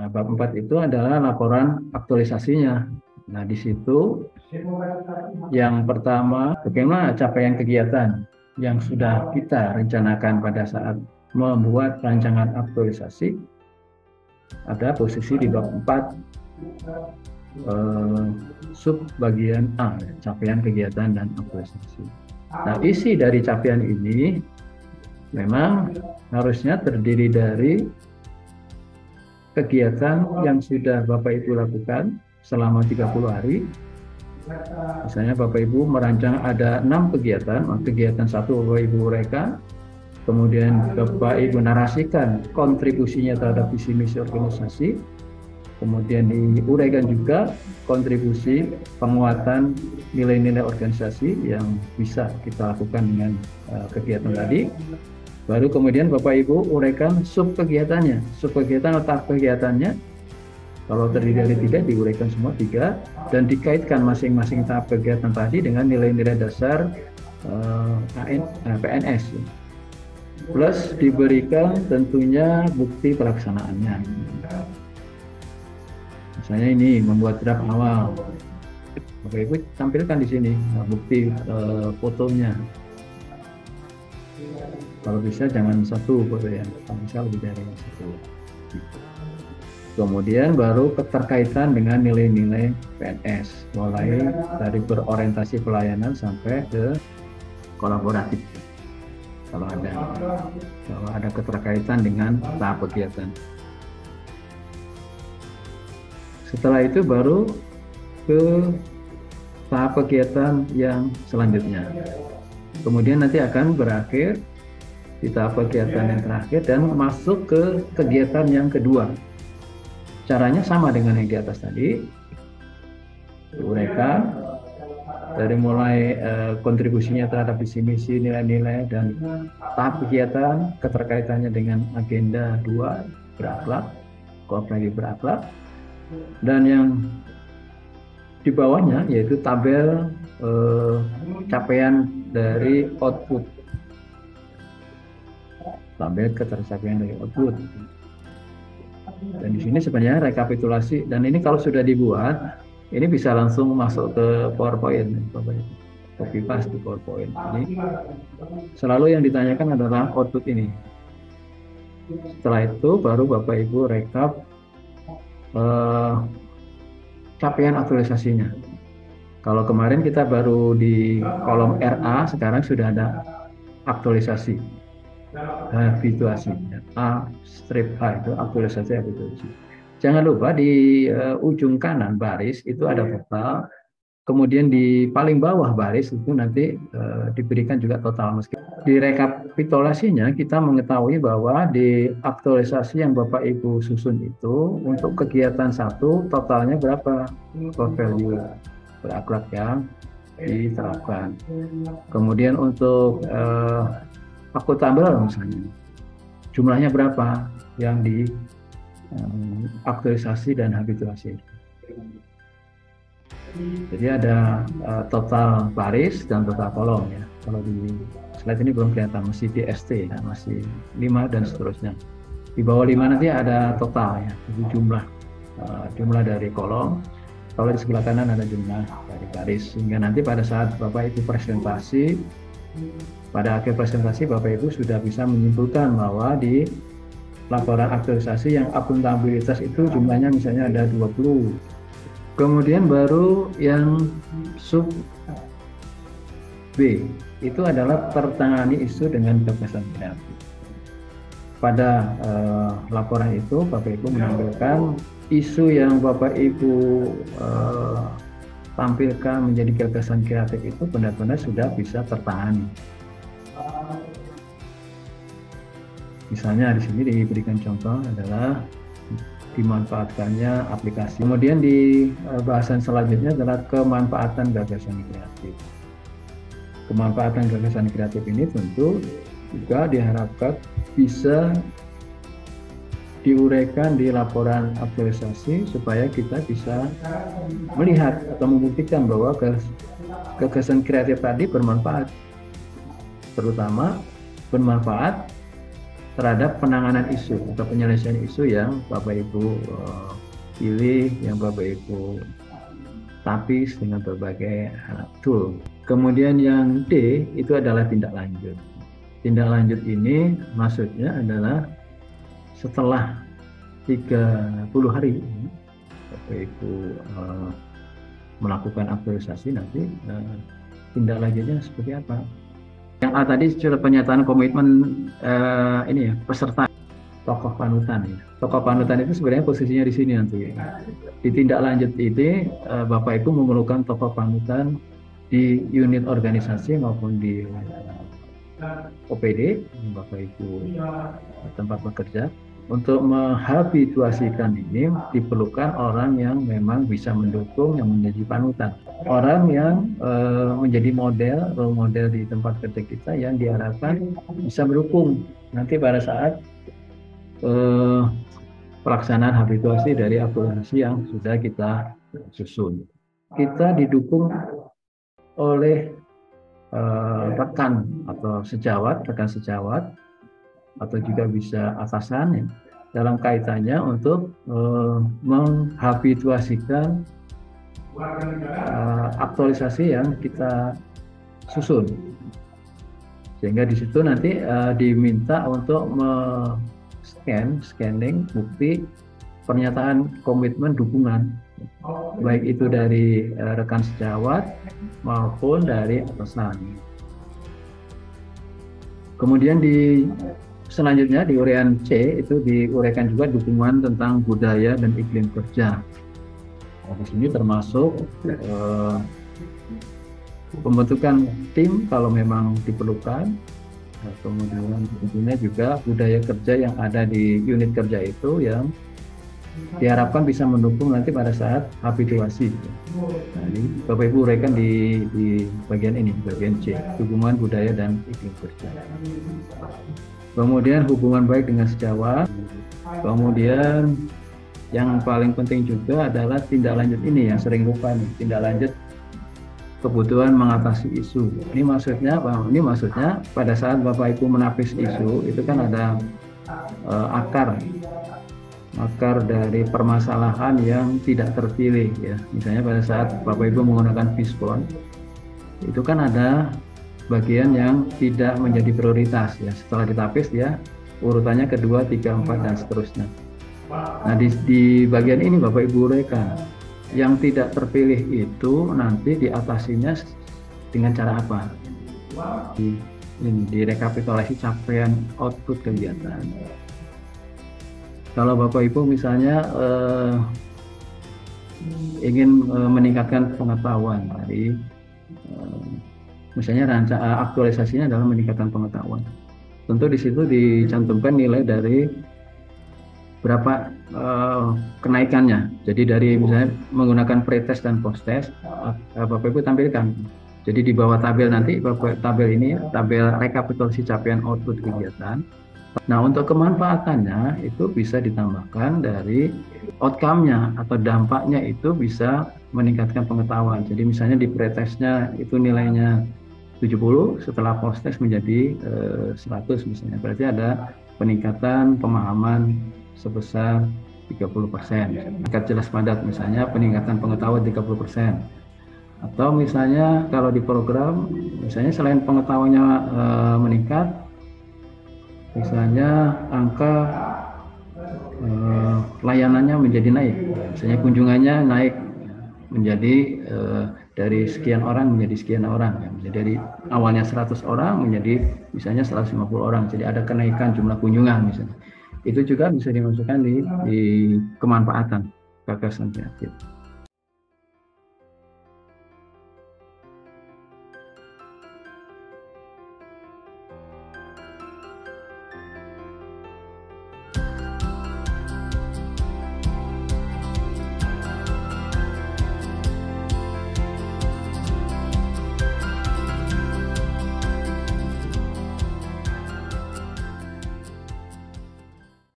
Nah, bab 4 itu adalah laporan aktualisasinya. Nah, di situ yang pertama, bagaimana capaian kegiatan yang sudah kita rencanakan pada saat membuat rancangan aktualisasi. Ada posisi di bab 4 sub bagian A, capaian kegiatan dan aktualisasi. Nah, isi dari capaian ini memang harusnya terdiri dari kegiatan yang sudah Bapak Ibu lakukan selama 30 hari. Misalnya Bapak Ibu merancang ada 6 kegiatan, kegiatan 1 Bapak Ibu uraikan, kemudian Bapak Ibu narasikan kontribusinya terhadap visi misi organisasi, kemudian diuraikan juga kontribusi penguatan nilai-nilai organisasi yang bisa kita lakukan dengan kegiatan tadi. Baru kemudian Bapak Ibu uraikan sub kegiatannya, sub kegiatan atau tahap kegiatannya. Kalau terdiri dari 3, diuraikan semua 3 dan dikaitkan masing-masing tahap kegiatan tadi dengan nilai-nilai dasar PNS. Plus diberikan tentunya bukti pelaksanaannya. Misalnya ini membuat draft awal, Bapak Ibu tampilkan di sini bukti fotonya. Kalau bisa jangan 1 foto ya, kalau bisa lebih dari 1. Kemudian baru keterkaitan dengan nilai-nilai PNS, mulai dari berorientasi pelayanan sampai ke kolaboratif. Kalau ada keterkaitan dengan tahap kegiatan. Setelah itu baru ke tahap kegiatan yang selanjutnya. Kemudian nanti akan berakhir di tahap kegiatan yang terakhir dan masuk ke kegiatan yang kedua. Caranya sama dengan yang di atas tadi. Diuraikan dari mulai kontribusinya terhadap visi misi, nilai-nilai, dan tahap kegiatan keterkaitannya dengan agenda 2 berakhlak, kooperatif berakhlak, dan yang di bawahnya yaitu tabel capaian dari output, tabel ketercapaian dari output. Dan di sini sebenarnya rekapitulasi, dan ini kalau sudah dibuat ini bisa langsung masuk ke PowerPoint, copy paste di PowerPoint. Jadi selalu yang ditanyakan adalah output ini. Setelah itu baru Bapak Ibu rekap capaian aktualisasinya. Kalau kemarin kita baru di kolom RA, sekarang sudah ada aktualisasi, habituasi. A strip A itu aktualisasi habituasi. Jangan lupa di ujung kanan baris itu ada total, kemudian di paling bawah baris itu nanti diberikan juga total. Meski di rekapitulasinya kita mengetahui bahwa di aktualisasi yang Bapak Ibu susun itu untuk kegiatan 1 totalnya berapa core value berakhlak yang diterapkan. Kemudian untuk akuntabel misalnya jumlahnya berapa yang di aktualisasi dan habituasi. Jadi ada total baris dan total kolom ya. Kalau di slide ini belum kelihatan, masih di ST ya, masih 5 dan seterusnya. Di bawah 5 nanti ada total ya, jadi jumlah dari kolom. Kalau di sebelah kanan ada jumlah dari baris, sehingga nanti pada saat Bapak Ibu presentasi, pada akhir presentasi Bapak Ibu sudah bisa menyimpulkan bahwa di laporan aktualisasi yang akuntabilitas itu jumlahnya misalnya ada 20. Kemudian baru yang sub B itu adalah tertangani isu dengan gagasan kreatif. Pada laporan itu Bapak Ibu menampilkan isu yang Bapak Ibu tampilkan menjadi gagasan kreatif itu benar-benar sudah bisa tertangani. Misalnya di sini diberikan contoh adalah dimanfaatkannya aplikasi. Kemudian di bahasan selanjutnya adalah kemanfaatan gagasan kreatif. Kemanfaatan gagasan kreatif ini tentu juga diharapkan bisa diuraikan di laporan aktualisasi supaya kita bisa melihat atau membuktikan bahwa gagasan kreatif tadi bermanfaat, terutama bermanfaat terhadap penanganan isu atau penyelesaian isu yang Bapak Ibu pilih, yang Bapak Ibu tapis dengan berbagai tool. Kemudian yang D itu adalah tindak lanjut. Tindak lanjut ini maksudnya adalah setelah 30 hari Bapak Ibu melakukan aktualisasi, nanti tindak lanjutnya seperti apa. Yang A tadi sudah pernyataan komitmen ini ya, peserta tokoh panutan ya. Tokoh panutan itu sebenarnya posisinya di sini nanti. Di tindak lanjut ini Bapak Ibu memerlukan tokoh panutan di unit organisasi maupun di OPD, Bapak Ibu tempat bekerja. Untuk menghabituasikan ini diperlukan orang yang memang bisa mendukung, yang menjadi panutan. Orang yang menjadi model, role model di tempat kerja kita yang diharapkan bisa mendukung nanti pada saat pelaksanaan habituasi dari aktualisasi yang sudah kita susun. Kita didukung oleh rekan atau sejawat, rekan sejawat, atau juga bisa atasan ya, dalam kaitannya untuk menghabituasikan aktualisasi yang kita susun, sehingga di situ nanti diminta untuk scanning bukti pernyataan komitmen dukungan, baik itu dari rekan sejawat maupun dari atasan. Kemudian selanjutnya di urean C itu diuraikan juga dukungan tentang budaya dan iklim kerja. Di sini termasuk pembentukan tim kalau memang diperlukan. Kemudian tentunya juga budaya kerja yang ada di unit kerja itu yang diharapkan bisa mendukung nanti pada saat habituasi. Nah, ini Bapak Ibu uraikan di bagian ini, bagian C, dukungan budaya dan iklim kerja. Kemudian hubungan baik dengan sejawat. Kemudian yang paling penting juga adalah tindak lanjut ini yang sering lupa nih, tindak lanjut kebutuhan mengatasi isu. Ini maksudnya apa? Ini maksudnya pada saat Bapak Ibu menapis isu itu kan ada akar dari permasalahan yang tidak terpilih ya. Misalnya pada saat Bapak Ibu menggunakan Fishbone itu kan ada bagian yang tidak menjadi prioritas ya. Setelah ditapis ya urutannya kedua, tiga, empat dan seterusnya. Nah di bagian ini Bapak Ibu uraikan yang tidak terpilih itu nanti diatasinya dengan cara apa? Di rekapitulasi capaian output kegiatan. Kalau Bapak Ibu misalnya ingin meningkatkan pengetahuan dari misalnya aktualisasinya adalah meningkatkan pengetahuan. Tentu di situ dicantumkan nilai dari berapa kenaikannya. Jadi dari misalnya menggunakan pretest dan posttest, Bapak Ibu tampilkan. Jadi di bawah tabel nanti, tabel ini tabel rekapitulasi capaian output kegiatan. Nah untuk kemanfaatannya itu bisa ditambahkan dari outcome-nya atau dampaknya itu bisa meningkatkan pengetahuan. Jadi misalnya di pretestnya itu nilainya 70, setelah posttest menjadi 100 misalnya. Berarti ada peningkatan pemahaman sebesar 30%. Tingkat jelas padat misalnya peningkatan pengetahuan 30%. Atau misalnya kalau di program, misalnya selain pengetahuannya meningkat, misalnya angka layanannya menjadi naik, misalnya kunjungannya naik menjadi dari sekian orang menjadi sekian orang, ya. Dari awalnya 100 orang menjadi misalnya 150 orang, jadi ada kenaikan jumlah kunjungan misalnya. Itu juga bisa dimasukkan di kemanfaatan gagasan kreatif.